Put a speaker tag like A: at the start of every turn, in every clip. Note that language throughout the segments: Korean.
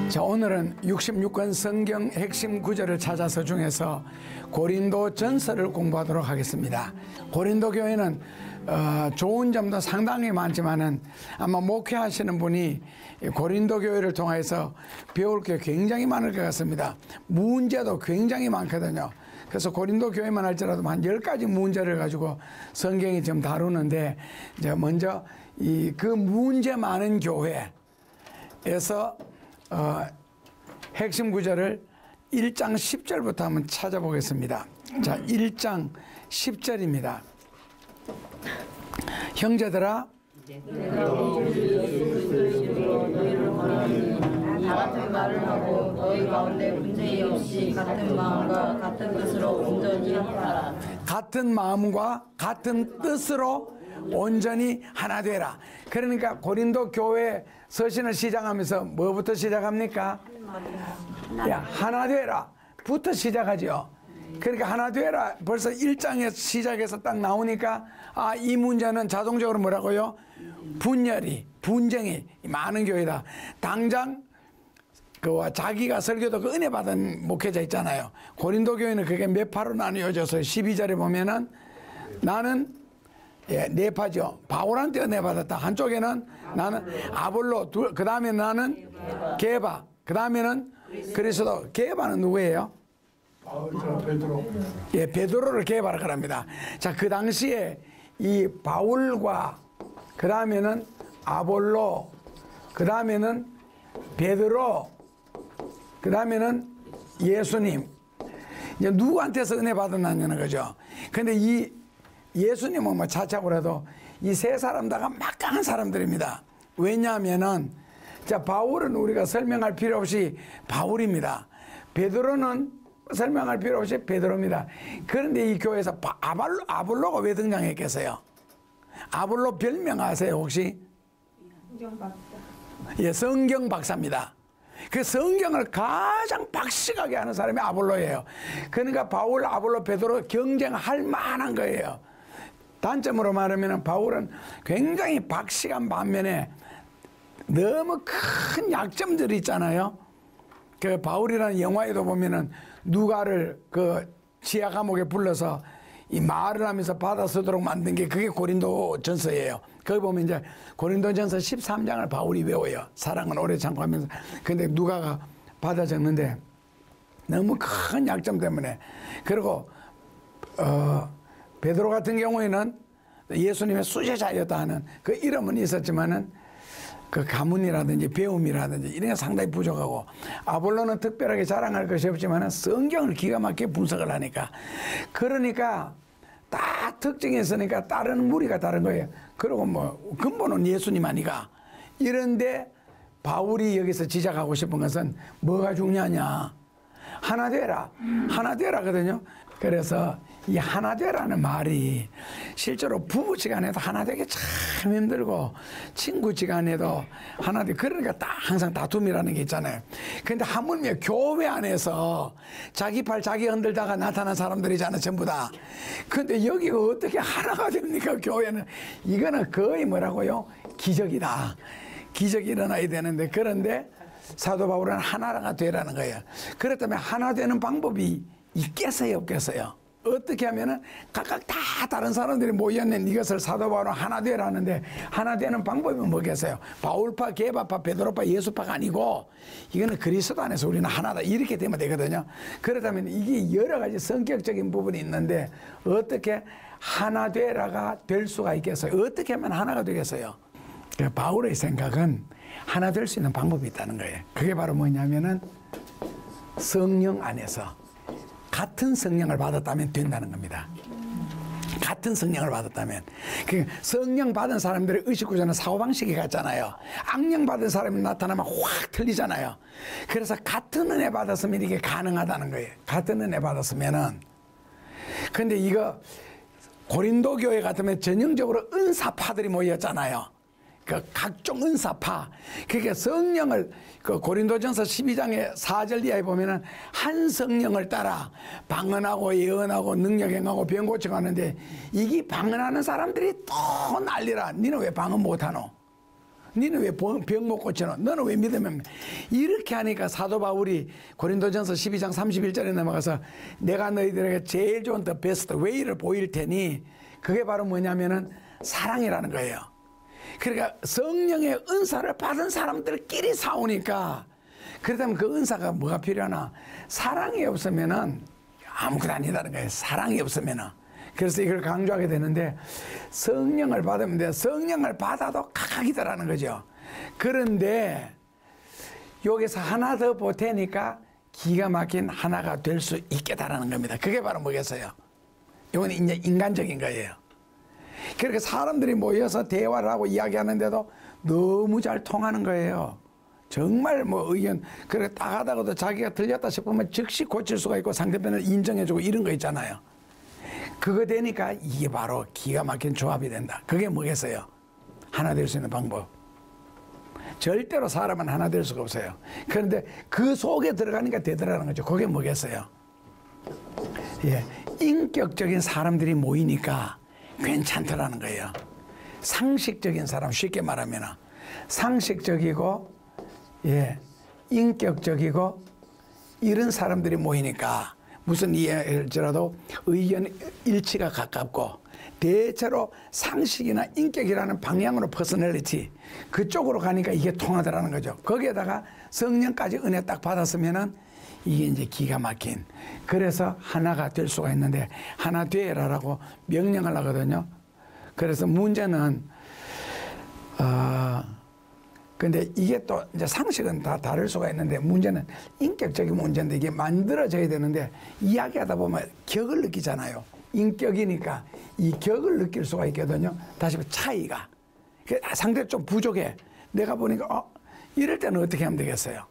A: 자, 오늘은 66권 성경 핵심 구절을 찾아서 중에서 고린도 전서를 공부하도록 하겠습니다. 고린도 교회는 좋은 점도 상당히 많지만은 아마 목회하시는 분이 고린도 교회를 통해서 배울 게 굉장히 많을 것 같습니다. 문제도 굉장히 많거든요. 그래서 고린도 교회만 할지라도 한 10가지 문제를 가지고 성경이 좀 다루는데, 이제 먼저 그 문제 많은 교회에서 핵심 구절을 1장 10절부터 한번 찾아보겠습니다. 자, 1장 10절입니다. 형제들아,
B: 같은 말을 하고 너희 가운데 분쟁이 없이 같은 마음과 같은 뜻으로 온전히 하라.
A: 같은 마음과 같은 뜻으로 온전히 하나 되라. 그러니까 고린도 교회 서신을 시작하면서 뭐부터 시작합니까? 야, 하나 되라 부터 시작하죠. 그러니까 하나 되라 벌써 1장에서 시작해서 딱 나오니까, 이 문제는 자동적으로 뭐라고요? 분쟁이 많은 교회다. 당장 자기가 설교도 그 은혜 받은 목회자 있잖아요. 고린도 교회는 그게 몇 파로 나뉘어져서 12절에 보면은 나는 네 파죠. 바울한테 은혜 받았다. 한쪽에는 나는 아볼로, 그 다음에 나는 게바, 그 다음에는 그리스도. 게바는 누구예요?
C: 베드로.
A: 예, 베드로를 게바라 그럽니다. 자, 그 당시에 이 바울과 그 다음에는 아볼로, 그 다음에는 베드로, 그 다음에는 예수님. 이제 누구한테서 은혜 받았냐는 거죠. 근데 이 예수님은 뭐 차차고 해도 이 세 사람 다가 막강한 사람들입니다. 왜냐하면은, 자, 바울은 우리가 설명할 필요 없이 바울입니다. 베드로는 설명할 필요 없이 베드로입니다. 그런데 이 교회에서 아볼로가 왜 등장했겠어요? 아볼로 별명 아세요 혹시? 예, 성경 박사입니다. 그 성경을 가장 박식하게 하는 사람이 아볼로예요. 그러니까 바울, 아볼로, 베드로 경쟁할 만한 거예요. 단점으로 말하면 바울은 굉장히 박식한 반면에 너무 큰 약점들이 있잖아요. 그 바울이라는 영화에도 보면은 누가를 그 지하 감옥에 불러서 이 말을 하면서 받아 쓰도록 만든 게 그게 고린도 전서예요. 거기 보면 이제 고린도 전서 13장을 바울이 외워요. 사랑은 오래 참고 하면서. 근데 누가가 받아 적는데 너무 큰 약점 때문에. 그리고 베드로 같은 경우에는 예수님의 수제자였다 하는 그 이름은 있었지만은 그 가문이라든지 배움이라든지 이런 게 상당히 부족하고, 아볼로는 특별하게 자랑할 것이 없지만 성경을 기가 막히게 분석을 하니까, 그러니까 다 특징이 있으니까 다른 무리가 다른 거예요. 그리고 뭐 근본은 예수님 아니가. 이런데 바울이 여기서 지적하고 싶은 것은 뭐가 중요하냐? 하나 되라, 하나 되라거든요. 그래서 이 하나 되라는 말이 실제로 부부지간에도 하나 되기 참 힘들고, 친구지간에도 하나 되, 그러니까 항상 다툼이라는 게 있잖아요. 근데 하물며 교회 안에서 자기 팔 자기 흔들다가 나타난 사람들이잖아요, 전부 다. 근데 여기가 어떻게 하나가 됩니까, 교회는? 이거는 거의 뭐라고요? 기적이다. 기적이 일어나야 되는데, 그런데 사도 바울은 하나가 되라는 거예요. 그렇다면 하나 되는 방법이 있겠어요, 없겠어요? 어떻게 하면은 각각 다 다른 사람들이 모였는 이것을 사도 바울은 하나 되라는데, 하나 되는 방법이 뭐겠어요? 바울파, 게바파, 베드로파, 예수파가 아니고 이거는 그리스도 안에서 우리는 하나다, 이렇게 되면 되거든요. 그렇다면 이게 여러 가지 성격적인 부분이 있는데 어떻게 하나 되라가 될 수가 있겠어요? 어떻게 하면 하나가 되겠어요? 바울의 생각은 하나 될 수 있는 방법이 있다는 거예요. 그게 바로 뭐냐면은 성령 안에서 같은 성령을 받았다면 된다는 겁니다. 같은 성령을 받았다면. 성령 받은 사람들의 의식구조는 사고방식이 같잖아요. 악령 받은 사람이 나타나면 확 틀리잖아요. 그래서 같은 은혜 받았으면 이게 가능하다는 거예요. 같은 은혜 받았으면은. 근데 이거 고린도 교회 같으면 전형적으로 은사파들이 모였잖아요. 그 각종 은사파. 그러니까 성령을, 그 고린도전서 12장의 4절 이하에 보면은 한 성령을 따라 방언하고 예언하고 능력 행하고 병 고치고 하는데, 이게 방언하는 사람들이 또 난리라. 니는 왜 방언 못하노? 니는 왜 병 못 고치노? 너는 왜 믿으면? 이렇게 하니까 사도 바울이 고린도전서 12장 31절에 넘어가서 내가 너희들에게 제일 좋은 더 베스트 웨이를 보일 테니 그게 바로 뭐냐면은 사랑이라는 거예요. 그러니까 성령의 은사를 받은 사람들끼리 싸우니까 그렇다면 그 은사가 뭐가 필요하나? 사랑이 없으면은 아무것도 아니다는 거예요. 사랑이 없으면은. 그래서 이걸 강조하게 되는데 성령을 받으면 돼요. 성령을 받아도 각각이다라는 거죠. 그런데 여기서 하나 더 보태니까 기가 막힌 하나가 될 수 있겠다라는 겁니다. 그게 바로 뭐겠어요? 이건 이제 인간적인 거예요. 그렇게 사람들이 모여서 대화를 하고 이야기하는데도 너무 잘 통하는 거예요. 정말 뭐 의견 그렇게 딱 하다가도 자기가 틀렸다 싶으면 즉시 고칠 수가 있고 상대편을 인정해주고 이런 거 있잖아요. 그거 되니까 이게 바로 기가 막힌 조합이 된다. 그게 뭐겠어요? 하나 될 수 있는 방법. 절대로 사람은 하나 될 수가 없어요. 그런데 그 속에 들어가니까 되더라는 거죠. 그게 뭐겠어요? 예, 인격적인 사람들이 모이니까 괜찮더라는 거예요. 상식적인 사람, 쉽게 말하면 상식적이고 예, 인격적이고 이런 사람들이 모이니까 무슨 이야기할지라도 의견 일치가 가깝고 대체로 상식이나 인격이라는 방향으로 퍼스널리티 그쪽으로 가니까 이게 통하더라는 거죠. 거기에다가 성령까지 은혜 딱 받았으면은 이게 이제 기가 막힌. 그래서 하나가 될 수가 있는데 하나 되라라고 명령을 하거든요. 그래서 문제는 근데 이게 또 이제 상식은 다 다를 수가 있는데 문제는 인격적인 문제인데 이게 만들어져야 되는데 이야기하다 보면 격을 느끼잖아요. 인격이니까 이 격을 느낄 수가 있거든요. 다시 말해 차이가. 상대가 좀 부족해. 내가 보니까 이럴 때는 어떻게 하면 되겠어요?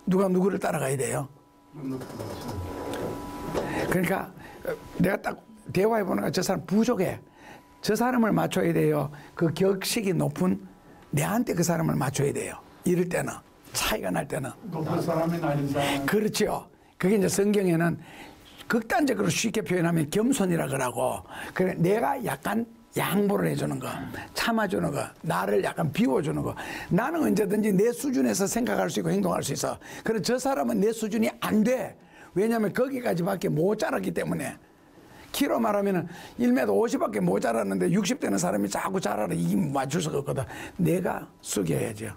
A: 누가 누구를 따라가야 돼요? 그러니까 내가 딱 대화해 보니까 저 사람 부족해. 저 사람을 맞춰야 돼요. 그 격식이 높은 내한테 그 사람을 맞춰야 돼요. 이럴 때는 차이가 날 때는
C: 높은 사람이 낮은 사람.
A: 그렇죠. 그게 이제 성경에는 극단적으로 쉽게 표현하면 겸손이라 그러고 그래 내가 약간 양보를 해주는 거, 참아주는 거, 나를 약간 비워주는 거. 나는 언제든지 내 수준에서 생각할 수 있고 행동할 수 있어. 그런데 저 사람은 내 수준이 안 돼. 왜냐하면 거기까지밖에 못 자랐기 때문에. 키로 말하면 1m 50밖에 못 자랐는데 60 되는 사람이 자꾸 자라라. 이게 맞출 수가 없거든. 내가 숙여야죠.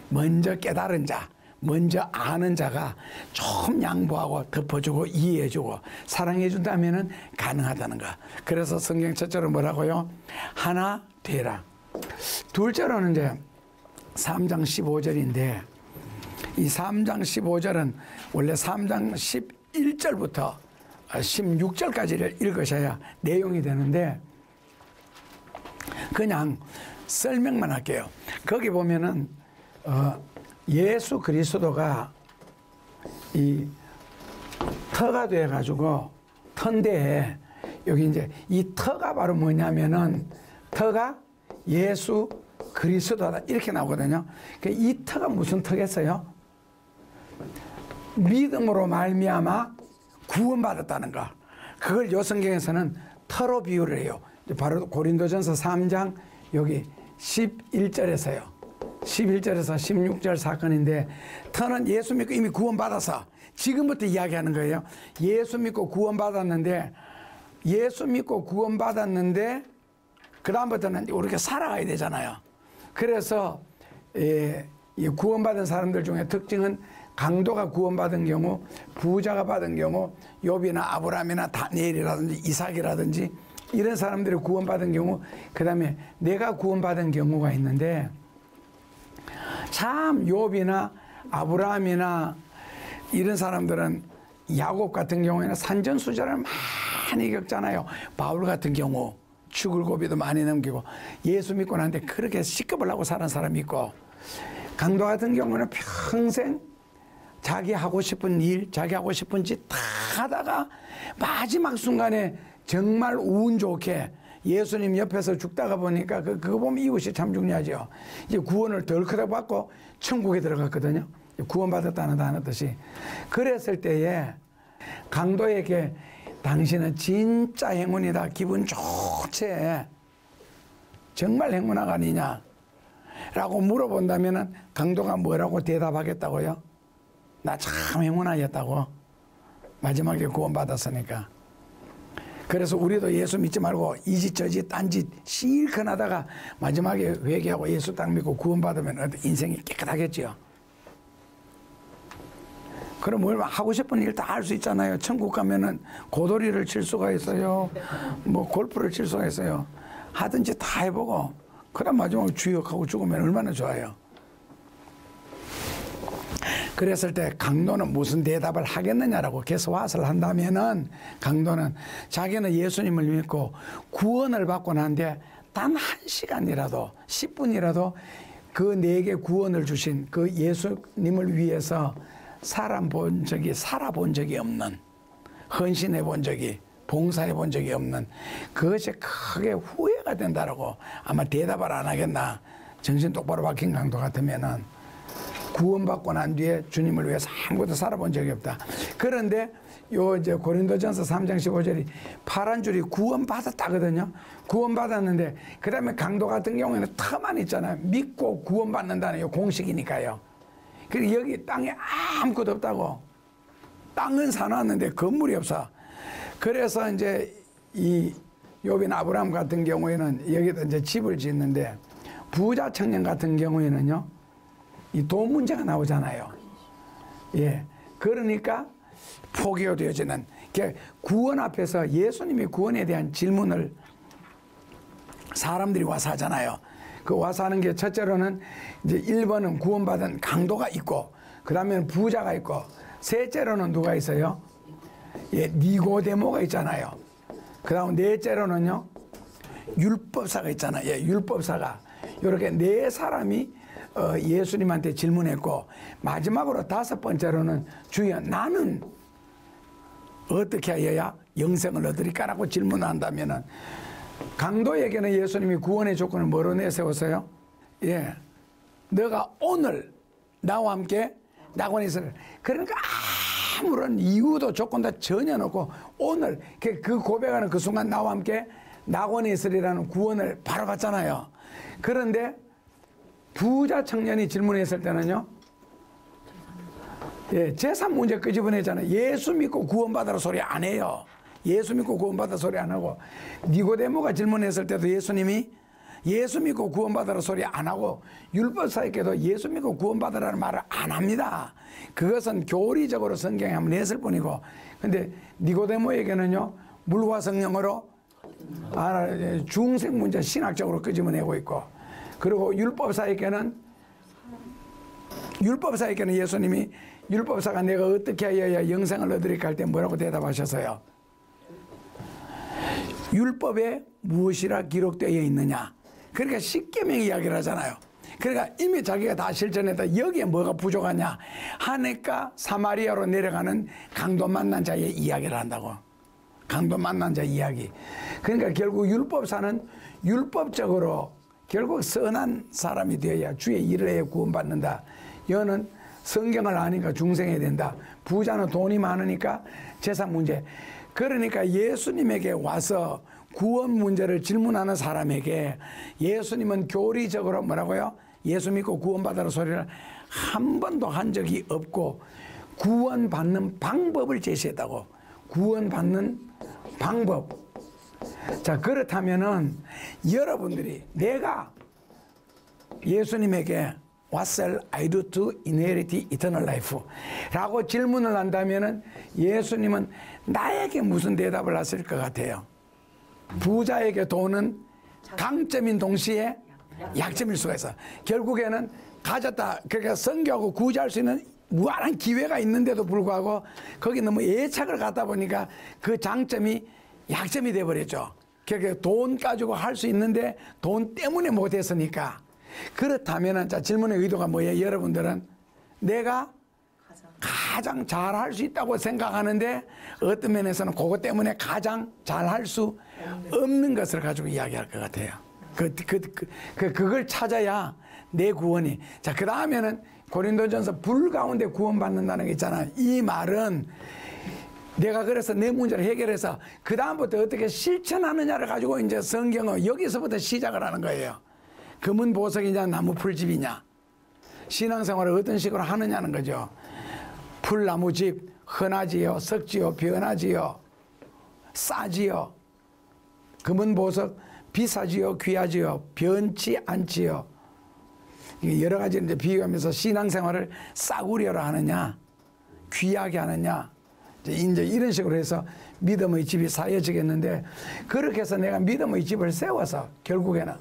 A: 먼저 깨달은 자, 먼저 아는 자가 좀 양보하고 덮어주고 이해해주고 사랑해준다면 가능하다는 거. 그래서 성경 첫째로 뭐라고요? 하나 되라. 둘째로는 이제 3장 15절인데 이 3장 15절은 원래 3장 11절부터 16절까지를 읽으셔야 내용이 되는데 그냥 설명만 할게요. 거기 보면은 예수 그리스도가 이 터가 돼 가지고 터인데 여기 이제 이 터가 바로 뭐냐면은 터가 예수 그리스도다 이렇게 나오거든요. 이 터가 무슨 터겠어요? 믿음으로 말미암아 구원받았다는 거. 그걸 요 성경에서는 터로 비유를 해요. 바로 고린도전서 3장 여기 11절에서요. 11절에서 16절 사건인데 터는 예수 믿고 이미 구원받아서 지금부터 이야기하는 거예요. 예수 믿고 구원받았는데 그 다음부터는 우리가 살아가야 되잖아요. 그래서 이 구원받은 사람들 중에 특징은 강도가 구원받은 경우, 부자가 받은 경우, 욥이나 아브라함이나 다니엘이라든지 이삭이라든지 이런 사람들이 구원받은 경우, 그 다음에 내가 구원받은 경우가 있는데 참 욥이나 아브라함이나 이런 사람들은 야곱 같은 경우에는 산전수전을 많이 겪잖아요. 바울 같은 경우 죽을 고비도 많이 넘기고 예수 믿고 나는데 그렇게 시급을 하고 사는 사람이 있고 강도 같은 경우는 평생 자기 하고 싶은 일, 자기 하고 싶은 짓 다 하다가 마지막 순간에 정말 운 좋게 예수님 옆에서 죽다가 보니까 그거 보면 이웃이 참 중요하죠. 이제 구원을 덜 크게 받고 천국에 들어갔거든요. 구원받았다는 단어 뜻이. 그랬을 때에 강도에게 당신은 진짜 행운이다. 기분 좋지. 정말 행운아가 아니냐. 라고 물어본다면은 강도가 뭐라고 대답하겠다고요? 나 참 행운아였다고. 마지막에 구원받았으니까. 그래서 우리도 예수 믿지 말고 이 짓 저 짓 딴 짓 실컷 하다가 마지막에 회개하고 예수 딱 믿고 구원받으면 인생이 깨끗하겠지요. 그럼 뭘 하고 싶은 일 다 할 수 있잖아요. 천국 가면은 고도리를 칠 수가 있어요. 뭐 골프를 칠 수가 있어요. 하든지 다 해보고 그럼 마지막에 주역하고 죽으면 얼마나 좋아요. 그랬을 때 강도는 무슨 대답을 하겠느냐라고 개수화를 한다면은 강도는 자기는 예수님을 믿고 구원을 받고 난데 단 1시간이라도 10분이라도 그 내게 구원을 주신 그 예수님을 위해서 살아본 적이 없는, 헌신해 본 적이, 봉사해 본 적이 없는, 그것이 크게 후회가 된다라고 아마 대답을 안 하겠나. 정신 똑바로 박힌 강도 같으면은 구원받고 난 뒤에 주님을 위해서 아무것도 살아본 적이 없다. 그런데 요 이제 고린도전서 3장 15절이 파란 줄이 구원받았다거든요. 구원받았는데 그 다음에 강도 같은 경우에는 터만 있잖아요. 믿고 구원받는다는 요 공식이니까요. 그리고 여기 땅에 아무것도 없다고. 땅은 사놨는데 건물이 없어. 그래서 이제 이 욥인 아브라함 같은 경우에는 여기다 이제 집을 짓는데 부자 청년 같은 경우에는요. 이 돈 문제가 나오잖아요. 예. 그러니까 포기가 되어지는. 구원 앞에서 예수님의 구원에 대한 질문을 사람들이 와서 하잖아요. 그 와서 하는 게 첫째로는 이제 1번은 구원받은 강도가 있고, 그 다음에는 부자가 있고, 셋째로는 누가 있어요? 예, 니고데모가 있잖아요. 그 다음 넷째로는요, 율법사가 있잖아요. 예, 율법사가. 이렇게 네 사람이 예수님한테 질문했고, 마지막으로 5번째로는 주여 나는 어떻게 해야 영생을 얻으리까라고 질문한다면은 강도에게는 예수님이 구원의 조건을 뭐로 내세웠어요? 예, 너가 오늘 나와 함께 낙원에 있으라. 그러니까 아무런 이유도 조건도 전혀 없고 오늘 그 고백하는 그 순간 나와 함께 낙원에 있으리라는 구원을 바로 받잖아요. 그런데 부자 청년이 질문했을 때는요, 예, 재산 문제 끄집어내잖아요. 예수 믿고 구원받으라 소리 안 해요. 예수 믿고 구원받으라 소리 안 하고, 니고데모가 질문했을 때도 예수님이 예수 믿고 구원받으라 소리 안 하고, 율법사에게도 예수 믿고 구원받으라는 말을 안 합니다. 그것은 교리적으로 성경에 한번 냈을 뿐이고, 근데 니고데모에게는요, 물과 성령으로 중생 문제 신학적으로 끄집어내고 있고, 그리고 율법사에게는 예수님이 율법사가 내가 어떻게 해야 영생을 얻으리까 할 때 뭐라고 대답하셨어요? 율법에 무엇이라 기록되어 있느냐. 그러니까 십계명 이야기를 하잖아요. 그러니까 이미 자기가 다 실천했다. 여기에 뭐가 부족하냐 하니까 사마리아로 내려가는 강도 만난 자의 이야기를 한다고. 강도 만난 자 이야기. 그러니까 결국 율법사는 율법적으로 결국 선한 사람이 되어야 주의 일을 해야 구원받는다. 여는 성경을 아니까 중생해야 된다. 부자는 돈이 많으니까 재산 문제. 그러니까 예수님에게 와서 구원 문제를 질문하는 사람에게 예수님은 교리적으로 뭐라고요? 예수 믿고 구원받으라 소리를 한 번도 한 적이 없고 구원받는 방법을 제시했다고. 구원받는 방법. 자, 그렇다면은 여러분들이 내가 예수님에게 What shall I do to inherit eternal life? 라고 질문을 한다면은 예수님은 나에게 무슨 대답을 하실 것 같아요? 부자에게 돈은 강점인 동시에 약점일 수가 있어. 결국에는 가졌다. 그러니까 선교하고 구제할 수 있는 무한한 기회가 있는데도 불구하고 거기 너무 애착을 갖다 보니까 그 장점이 약점이 돼버렸죠. 그러니까 돈 가지고 할 수 있는데 돈 때문에 못했으니까. 그렇다면 자, 질문의 의도가 뭐예요? 여러분들은 내가 가장 잘할 수 있다고 생각하는데 어떤 면에서는 그것 때문에 가장 잘할 수 없는 것을 가지고 이야기할 것 같아요. 그걸 찾아야 내 구원이. 자, 그 다음에는 고린도전서 불 가운데 구원받는다는 게 있잖아요. 이 말은 내가 그래서 내 문제를 해결해서 그 다음부터 어떻게 실천하느냐를 가지고 이제 성경은 여기서부터 시작을 하는 거예요. 금은 보석이냐 나무 풀집이냐. 신앙생활을 어떤 식으로 하느냐는 거죠. 풀나무집 흔하지요, 썩지요, 변하지요, 싸지요. 금은 보석 비싸지요, 귀하지요, 변치 않지요. 여러 가지 이제 비교하면서 신앙생활을 싸구려로 하느냐, 귀하게 하느냐, 이제 이런 식으로 해서 믿음의 집이 쌓여지겠는데, 그렇게 해서 내가 믿음의 집을 세워서 결국에는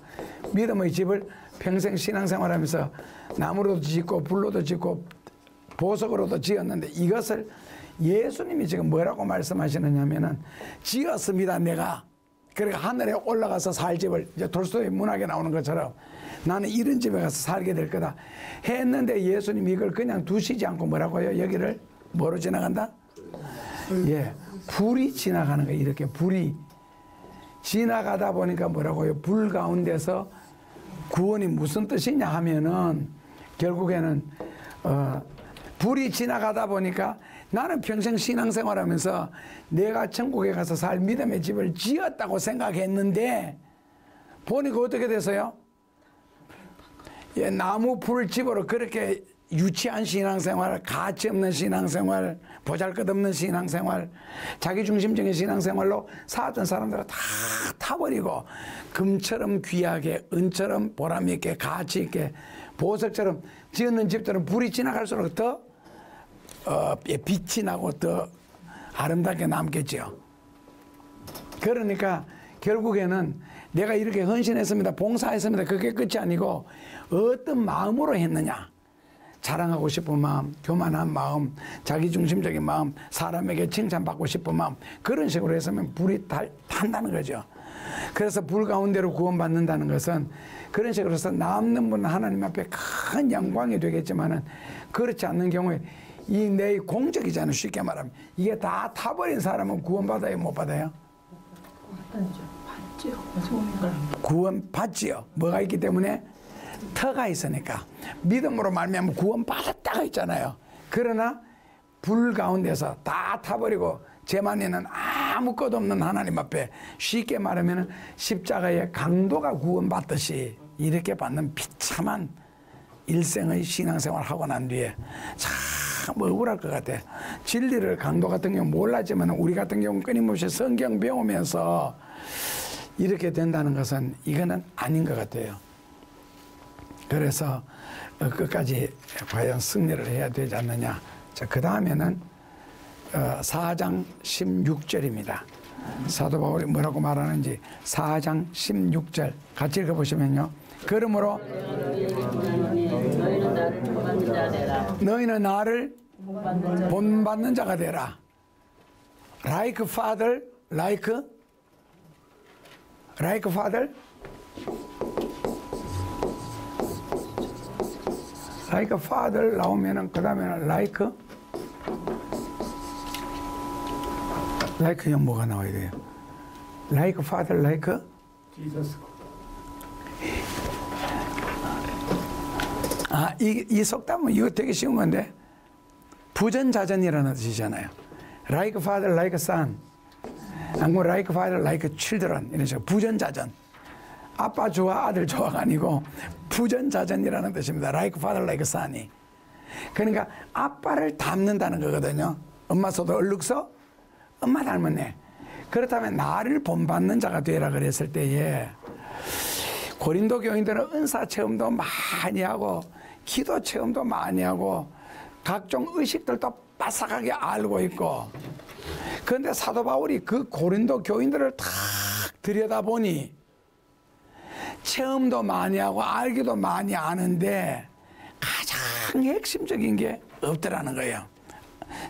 A: 믿음의 집을 평생 신앙생활하면서 나무로도 짓고 불로도 짓고 보석으로도 지었는데, 이것을 예수님이 지금 뭐라고 말씀하시느냐면은, 지었습니다 내가. 그러니까 하늘에 올라가서 살 집을, 이제 돌스토이 문학에 나오는 것처럼 나는 이런 집에 가서 살게 될 거다 했는데, 예수님이 이걸 그냥 두시지 않고 뭐라고요? 여기를 뭐로 지나간다? 예, 불이 지나가는 거예요. 이렇게 불이 지나가다 보니까 뭐라고요? 불 가운데서 구원이 무슨 뜻이냐 하면은, 결국에는 불이 지나가다 보니까 나는 평생 신앙생활하면서 내가 천국에 가서 살 믿음의 집을 지었다고 생각했는데, 보니까 어떻게 돼서요? 예, 나무 풀집으로 그렇게 유치한 신앙생활, 가치 없는 신앙생활, 보잘것없는 신앙생활, 자기중심적인 신앙생활로 살았던 사람들은 다 타버리고, 금처럼 귀하게, 은처럼 보람있게, 가치있게, 보석처럼 지었는 집들은 불이 지나갈수록 더 빛이 나고 더 아름답게 남겠죠. 그러니까 결국에는 내가 이렇게 헌신했습니다, 봉사했습니다, 그게 끝이 아니고 어떤 마음으로 했느냐. 자랑하고 싶은 마음, 교만한 마음, 자기중심적인 마음, 사람에게 칭찬받고 싶은 마음, 그런 식으로 했으면 불이 탄다는 거죠. 그래서 불 가운데로 구원받는다는 것은 그런 식으로 해서 남는 분은 하나님 앞에 큰 영광이 되겠지만은, 그렇지 않는 경우에 이 내 공적이잖아요. 쉽게 말하면 이게 다 타버린 사람은 구원받아요, 못 받아요? 구원받지요. 뭐가 있기 때문에? 터가 있으니까. 믿음으로 말미암아 구원받았다가 있잖아요. 그러나 불 가운데서 다 타버리고 제만에는 아무것도 없는 하나님 앞에, 쉽게 말하면 십자가의 강도가 구원받듯이 이렇게 받는 비참한 일생의 신앙생활을 하고 난 뒤에 참 억울할 것 같아. 진리를 강도 같은 경우 몰랐지만 우리 같은 경우는 끊임없이 성경 배우면서 이렇게 된다는 것은 이거는 아닌 것 같아요. 그래서 끝까지 과연 승리를 해야 되지 않느냐. 자, 그 다음에는 4장 16절입니다. 사도 바울이 뭐라고 말하는지 4장 16절 같이 읽어보시면요. 그러므로 너희는 나를 본받는 자가 되라. Like father, like father, like father 나오면은 그 다음에는 like 형 뭐가 나와야 돼요? Like father, like
C: Jesus.
A: 이 속담은 이거 되게 쉬운 건데, 부전자전이라는 뜻이잖아요. Like father, like son. 아니면 like father, like children. 이런 식으로 부전자전. 아빠 좋아, 아들 좋아가 아니고 부전자전이라는 뜻입니다. Like father, like son이. 그러니까 아빠를 닮는다는 거거든요. 엄마 소도 얼룩서 엄마 닮았네. 그렇다면 나를 본받는 자가 되라 그랬을 때에, 고린도 교인들은 은사 체험도 많이 하고 기도 체험도 많이 하고 각종 의식들도 바삭하게 알고 있고, 그런데 사도 바울이 그 고린도 교인들을 탁 들여다보니 체험도 많이 하고 알기도 많이 아는데 가장 핵심적인 게 없더라는 거예요.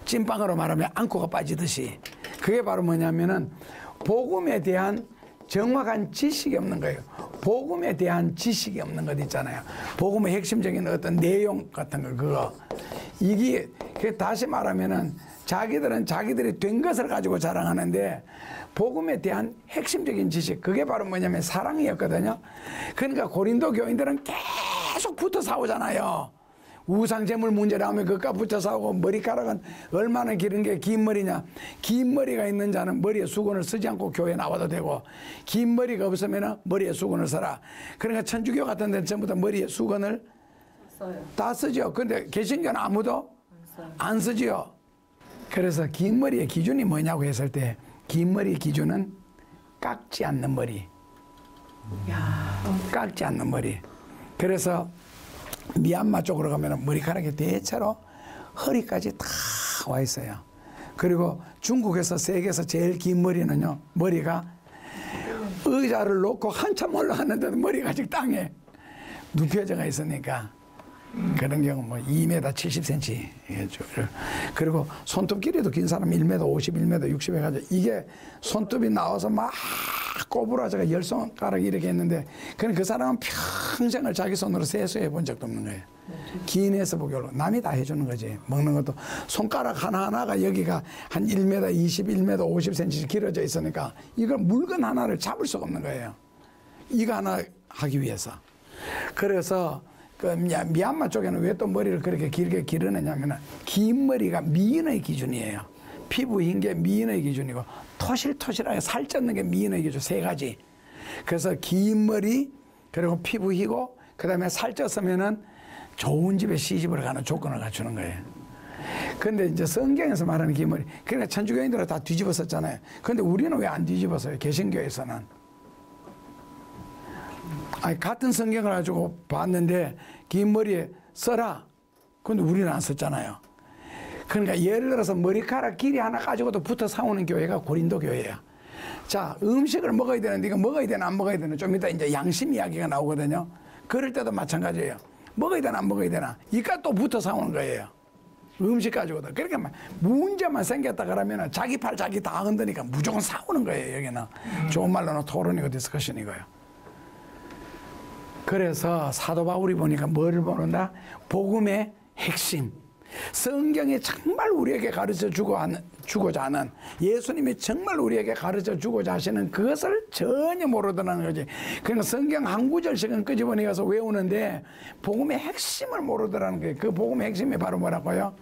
A: 찐빵으로 말하면 앙코가 빠지듯이. 그게 바로 뭐냐면은 복음에 대한 정확한 지식이 없는 거예요. 복음에 대한 지식이 없는 것 있잖아요. 복음의 핵심적인 어떤 내용 같은 거, 그거. 이게 다시 말하면은 자기들은 자기들이 된 것을 가지고 자랑하는데, 복음에 대한 핵심적인 지식, 그게 바로 뭐냐면 사랑이었거든요. 그러니까 고린도 교인들은 계속 붙어 싸우잖아요. 우상재물 문제 나오면 그깟 붙여 싸우고 머리카락은 얼마나 기른 게 긴 머리냐. 긴 머리가 있는 자는 머리에 수건을 쓰지 않고 교회에 나와도 되고 긴 머리가 없으면 머리에 수건을 써라. 그러니까 천주교 같은 데는 전부 다 머리에 수건을
B: 써요.
A: 다 쓰죠. 근데 개신교는 아무도 안 쓰지요. 그래서 긴 머리의 기준이 뭐냐고 했을 때 긴 머리의 기준은 깎지 않는 머리. 깎지 않는 머리. 그래서 미얀마 쪽으로 가면 머리카락이 대체로 허리까지 다 와 있어요. 그리고 중국에서 세계에서 제일 긴 머리는요, 머리가 의자를 놓고 한참 올라갔는데도 머리가 아직 땅에 눕혀져가 있으니까 그런 경우 뭐 2m 70cm. 그리고 손톱 길이도 긴 사람 1m 50, 1m 60 해가지고 이게 손톱이 나와서 막 꼬부라져가 10손가락 이렇게 했는데 그럼 그 사람은 평생을 자기 손으로 세수해 본 적도 없는 거예요. 기인해서 보기로 남이 다 해주는 거지. 먹는 것도 손가락 하나하나가 여기가 한 1m 20, 1m 50cm 길어져 있으니까 이걸 물건 하나를 잡을 수가 없는 거예요. 이거 하나 하기 위해서. 그래서 그 미얀마 쪽에는 왜 또 머리를 그렇게 길게 기르느냐면 긴 머리가 미인의 기준이에요. 피부 흰 게 미인의 기준이고 토실토실하게 살쪘는 게 미인의 기준. 세 가지. 그래서 긴 머리 그리고 피부 희고 그다음에 살쪘으면은 좋은 집에 시집을 가는 조건을 갖추는 거예요. 근데 이제 성경에서 말하는 긴 머리, 그러니까 천주교인들은 다 뒤집었었잖아요. 근데 우리는 왜 안 뒤집었어요? 개신교에서는. 아니, 같은 성경을 가지고 봤는데 긴 머리에 써라. 근데 우리는 안 썼잖아요. 그러니까 예를 들어서 머리카락 길이 하나 가지고도 붙어 싸우는 교회가 고린도 교회예요. 자, 음식을 먹어야 되는데 이거 먹어야 되나 안 먹어야 되나 좀 이따 이제 양심 이야기가 나오거든요. 그럴 때도 마찬가지예요. 먹어야 되나 안 먹어야 되나 이까 또 붙어 싸우는 거예요. 음식 가지고도. 그러니까 문제만 생겼다 그러면 자기 팔 자기 다 흔드니까 무조건 싸우는 거예요. 여기는 좋은 말로는 토론이고 디스커션이고요. 그래서 사도 바울이 보니까 뭐를 보는다? 복음의 핵심. 성경이 정말 우리에게 가르쳐 주고자 하는, 예수님이 정말 우리에게 가르쳐 주고자 하시는 그것을 전혀 모르더라는 거지. 그러니까 성경 한 구절씩은 끄집어내 가서 외우는데 복음의 핵심을 모르더라는 거예요. 그 복음의 핵심이 바로 뭐라고요?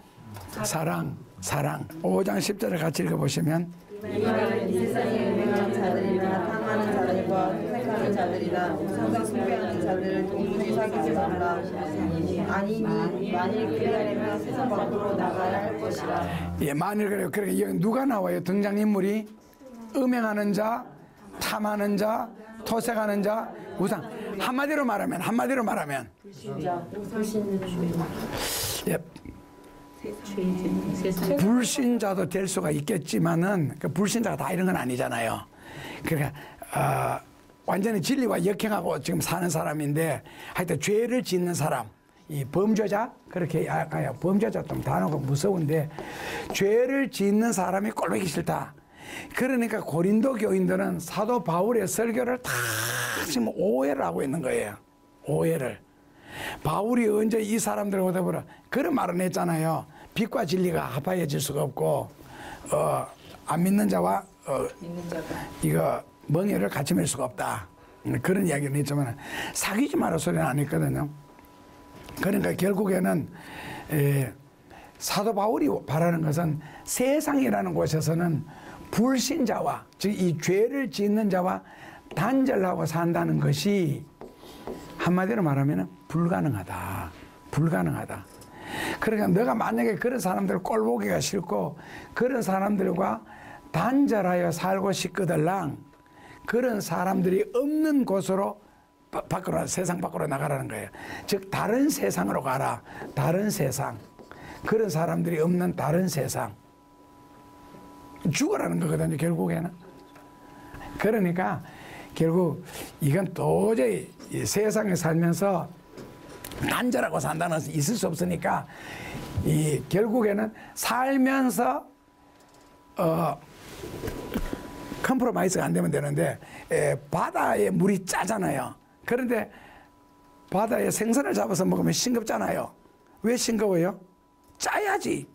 A: 사랑. 5장 10절을 같이 읽어보시면,
B: 이 말은 이 세상에 유명한 자들이나 탐하는 자들과 택하는 자들이나 우상과 숭배하는 자들을 도무지 사귀지 말라. 아니니 만일 그리하려면 세상 밖으로 나가야 할 것이라.
A: 예, 만일 그래요. 그러니까 여기 누가 나와요? 등장인물이 음행하는 자, 탐하는 자, 토색하는 자, 우상. 한마디로 말하면 예, 불신자도 될 수가 있겠지만은 그 불신자가 다 이런 건 아니잖아요. 그러니까 완전히 진리와 역행하고 지금 사는 사람인데 하여튼 죄를 짓는 사람, 이 범죄자, 그렇게 약해요. 범죄자 좀 단어가 무서운데 죄를 짓는 사람이 꼴보기 싫다. 그러니까 고린도 교인들은 사도 바울의 설교를 다 지금 오해를 하고 있는 거예요. 오해를. 바울이 언제 이 사람들하고 더불어 그런 말은 했잖아요. 빛과 진리가 합하여질 수가 없고 안 믿는 자와
B: 믿는 자가
A: 이거 멍에를 같이 맬 수가 없다. 그런 이야기는 했지만 사귀지 마라 소리는 안 했거든요. 그러니까 결국에는 사도 바울이 바라는 것은 세상이라는 곳에서는 불신자와 즉 이 죄를 짓는 자와 단절하고 산다는 것이 한마디로 말하면 불가능하다. 그러니까 너가 만약에 그런 사람들 꼴보기가 싫고 그런 사람들과 단절하여 살고 싶거들랑 그런 사람들이 없는 곳으로 밖으로, 세상 밖으로 나가라는 거예요. 즉 다른 세상으로 가라. 다른 세상. 그런 사람들이 없는 다른 세상. 죽어라는 거거든요, 결국에는. 그러니까 결국 이건 도저히 이 세상에 살면서 단절하고 산다는 것은 있을 수 없으니까 이 결국에는 살면서 컴프로마이즈가 안 되면 되는데 바다에 물이 짜잖아요. 그런데 바다에 생선을 잡아서 먹으면 싱겁잖아요. 왜 싱거워요? 짜야지.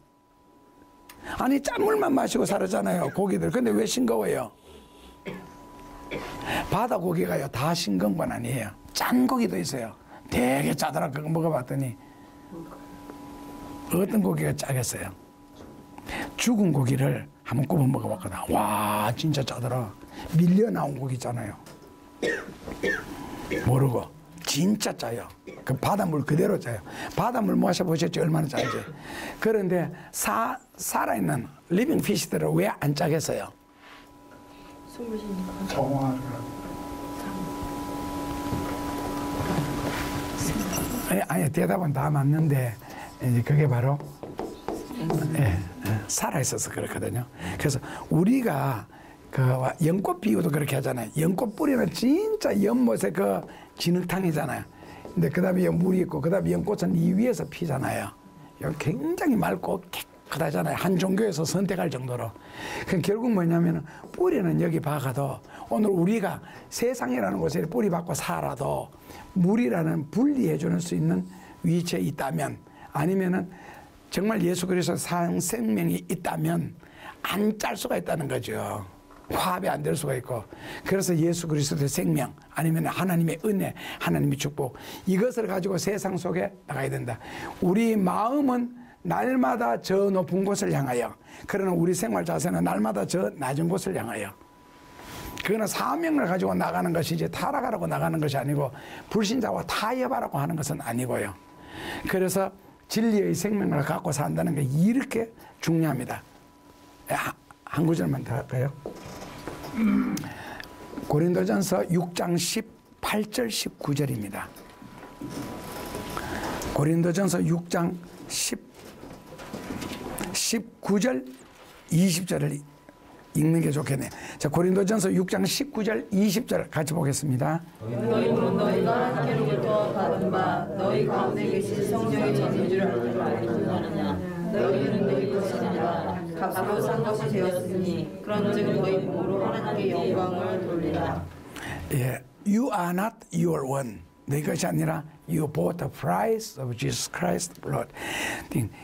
A: 아니 짠물만 마시고 살았잖아요, 고기들. 근데 왜 싱거워요? 바다 고기가요 다 싱거운 건 아니에요. 짠 고기도 있어요. 되게 짜더라. 그거 먹어봤더니 어떤 고기가 짜겠어요? 죽은 고기를 한번 굽어 먹어봤거든. 와, 진짜 짜더라. 밀려 나온 고기 있잖아요. 모르고 진짜 짜요. 그 바닷물 그대로 짜요. 바닷물 마셔보셨죠? 얼마나 짜지? 그런데 살아있는 리빙 피시들은 왜 안 짜겠어요?
B: 숨을 쉬니까.
C: 정화를.
A: 아니 대답은 다 맞는데 이제 그게 바로 살아있어서 그렇거든요. 그래서 우리가 그 연꽃 비유도 그렇게 하잖아요. 연꽃 뿌리는 진짜 연못의 그 진흙탕이잖아요. 근데 그 다음에 물이 있고 그 다음에 연꽃은 이 위에서 피잖아요. 여기 굉장히 맑고 깨끗하잖아요. 한 종교에서 선택할 정도로. 그럼 결국 뭐냐면 뿌리는 여기 박아도 오늘 우리가 세상이라는 곳에 뿌리 박고 살아도 물이라는 분리해 줄 수 있는 위치에 있다면 아니면은 정말 예수 그리스도 생명이 있다면 안 짤 수가 있다는 거죠. 화합이 안 될 수가 있고. 그래서 예수 그리스도의 생명 아니면 하나님의 은혜, 하나님의 축복 이것을 가지고 세상 속에 나가야 된다. 우리 마음은 날마다 저 높은 곳을 향하여, 그러나 우리 생활 자세는 날마다 저 낮은 곳을 향하여. 그거는 사명을 가지고 나가는 것이지 타락하라고 나가는 것이 아니고 불신자와 타협하라고 하는 것은 아니고요. 그래서 진리의 생명을 갖고 산다는 게 이렇게 중요합니다. 한 구절만 더 할까요? 고린도전서 6장 18절 19절입니다. 고린도전서 6장 19절 20절을 읽는 게 좋겠네요. 자, 고린도전서 6장 19절 20절 같이 보겠습니다.
B: 너희는 너희가 하나님께로부터 받은 바 너희 가운데 계신 성령의 전인 줄 알느냐. 너희는 너희 것이 아니라 값으로 산 것이 되었으니 그런즉 너희 몸으로 하나님께 영광을 돌리라.
A: 예, You are not your own. 너희 것이 아니라 You bought the price of Jesus Christ's blood.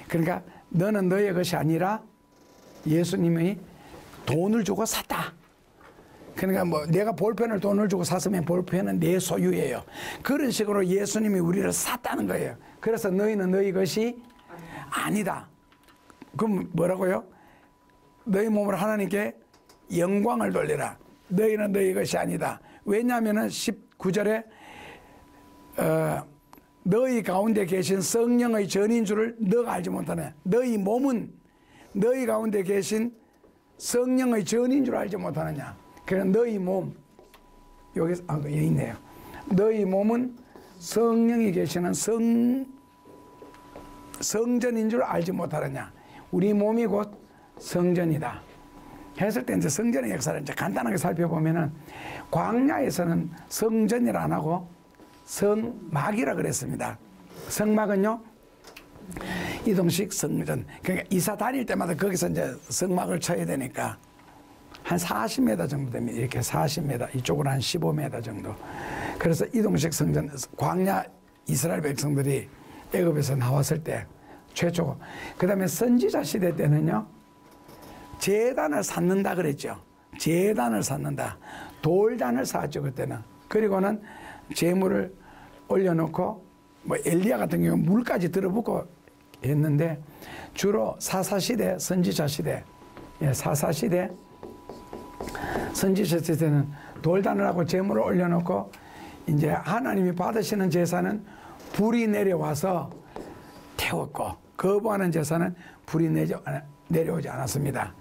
A: 그러니까 너는 너의 것이 아니라 예수님의 돈을 주고 샀다. 그러니까 뭐 내가 볼펜을 돈을 주고 샀으면 볼펜은 내 소유예요. 그런 식으로 예수님이 우리를 샀다는 거예요. 그래서 너희는 너희 것이 아니다. 그럼 뭐라고요? 너희 몸을 하나님께 영광을 돌리라. 너희는 너희 것이 아니다. 왜냐하면 19절에 너희 가운데 계신 성령의 전인 줄을 너가 알지 못하네. 너희 몸은 너희 가운데 계신 성령의 전인 줄 알지 못하느냐. 그래서 너희 몸 여기 여기 있네요. 너희 몸은 성령이 계시는 성전인 줄 알지 못하느냐. 우리 몸이 곧 성전이다. 했을 때 이제 성전의 역사를 이제 간단하게 살펴보면은 광야에서는 성전이라 안 하고 성막이라 그랬습니다. 성막은요 이동식 성전. 그러니까 이사 다닐 때마다 거기서 이제 성막을 쳐야 되니까 한 40m 정도 됩니다. 이렇게 40m, 이쪽으로 한 15m 정도. 그래서 이동식 성전, 광야 이스라엘 백성들이 애굽에서 나왔을 때 최초. 그 다음에 선지자 시대 때는요 제단을 쌓는다 그랬죠. 제단을 쌓는다. 돌단을 쌓았죠 그때는. 그리고는 제물을 올려놓고 뭐 엘리야 같은 경우 물까지 들어붓고 했는데 주로 사사시대, 선지자시대, 사사시대, 선지자시대는 돌단을 하고 제물을 올려놓고 이제 하나님이 받으시는 제사는 불이 내려와서 태웠고 거부하는 제사는 불이 내려오지 않았습니다.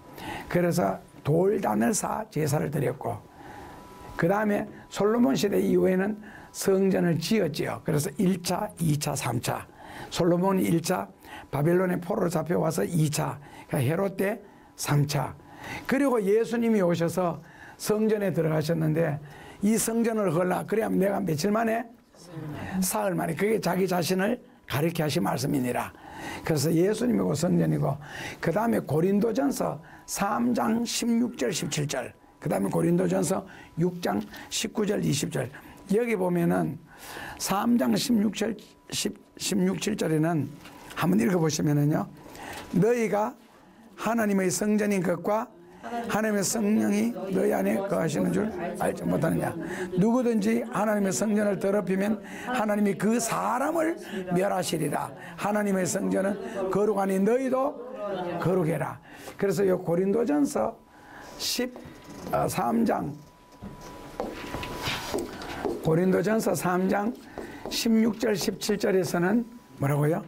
A: 그래서 돌단을 쌓아 제사를 드렸고 그 다음에 솔로몬 시대 이후에는 성전을 지었지요. 그래서 1차, 2차, 3차. 솔로몬이 1차, 바벨론의 포로로 잡혀와서 2차, 헤롯 때 3차. 그리고 예수님이 오셔서 성전에 들어가셨는데 이 성전을 헐라. 그래야 내가 며칠 만에? 사흘 만에. 그게 자기 자신을 가리켜 하신 말씀이니라. 그래서 예수님이고 성전이고 그 다음에 고린도전서 3장 16절 17절 그 다음에 고린도전서 6장 19절 20절 여기 보면은 3장 16절 17절에는 한번 읽어보시면은요 너희가 하나님의 성전인 것과 하나님의 성령이 너희 안에 거하시는 줄 알지 못하느냐. 누구든지 하나님의 성전을 더럽히면 하나님이 그 사람을 멸하시리라. 하나님의 성전은 거룩하니 너희도 거룩해라. 그래서 이 고린도전서 13장 고린도전서 3장 16절 17절에서는 뭐라고요?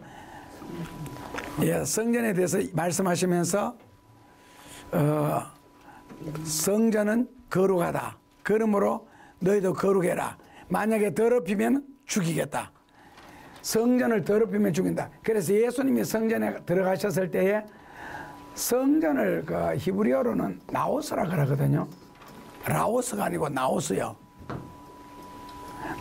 A: 예, 성전에 대해서 말씀하시면서 성전은 거룩하다. 그러므로 너희도 거룩해라. 만약에 더럽히면 죽이겠다. 성전을 더럽히면 죽인다. 그래서 예수님이 성전에 들어가셨을 때에 성전을 그 히브리어로는 나오스라 그러거든요. 라오스가 아니고 나오스요.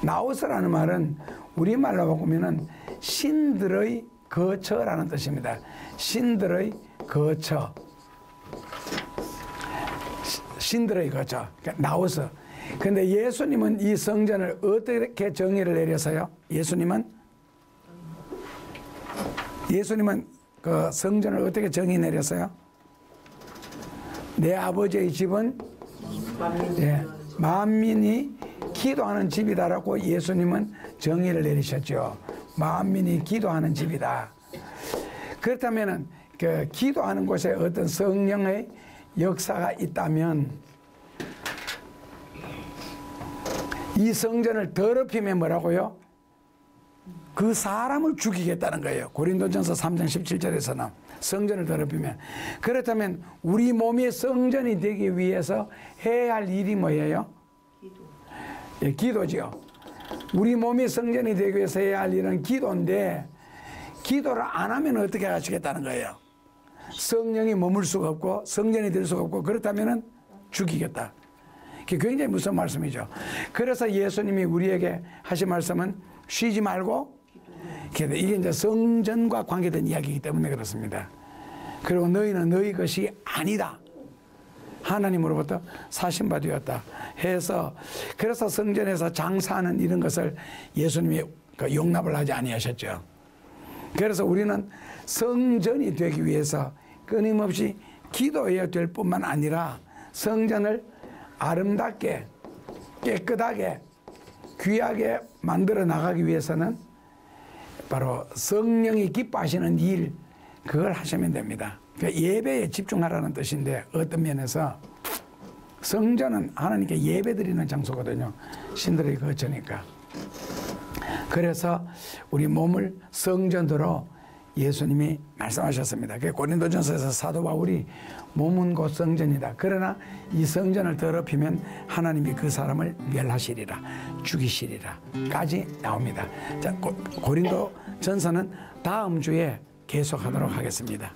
A: 나오스라는 말은 우리말로 바꾸면은 신들의 거처라는 뜻입니다. 신들의 거처. 신들의 거처. 그러니까 나오스. 근데 예수님은 이 성전을 어떻게 정의를 내려서요? 예수님은 그 성전을 어떻게 정의 내렸어요? 내 아버지의 집은 만민이 기도하는 집이다라고 예수님은 정의를 내리셨죠. 만민이 기도하는 집이다. 그렇다면은 그 기도하는 곳에 어떤 성령의 역사가 있다면 이 성전을 더럽히면 뭐라고요? 그 사람을 죽이겠다는 거예요. 고린도전서 3장 17절에서는 성전을 더럽히면. 그렇다면 우리 몸이 성전이 되기 위해서 해야 할 일이 뭐예요? 예, 기도죠. 우리 몸이 성전이 되기 위해서 해야 할 일은 기도인데 기도를 안 하면 어떻게 하시겠다는 거예요? 성령이 머물 수가 없고 성전이 될 수가 없고 그렇다면 죽이겠다. 그게 굉장히 무서운 말씀이죠. 그래서 예수님이 우리에게 하신 말씀은 쉬지 말고 이게 이제 성전과 관계된 이야기이기 때문에 그렇습니다. 그리고 너희는 너희 것이 아니다. 하나님으로부터 사신받았다 해서 그래서 성전에서 장사하는 이런 것을 예수님이 용납을 하지 아니하셨죠. 그래서 우리는 성전이 되기 위해서 끊임없이 기도해야 될 뿐만 아니라 성전을 아름답게 깨끗하게 귀하게 만들어 나가기 위해서는 바로 성령이 기뻐하시는 일 그걸 하시면 됩니다. 그러니까 예배에 집중하라는 뜻인데 어떤 면에서 성전은 하나님께 예배드리는 장소거든요. 신들의 거처니까. 그래서 우리 몸을 성전으로 예수님이 말씀하셨습니다. 고린도전서에서 사도 바울이 몸은 곧 성전이다. 그러나 이 성전을 더럽히면 하나님이 그 사람을 멸하시리라, 죽이시리라까지 나옵니다. 자, 고린도전서는 다음 주에 계속하도록 하겠습니다.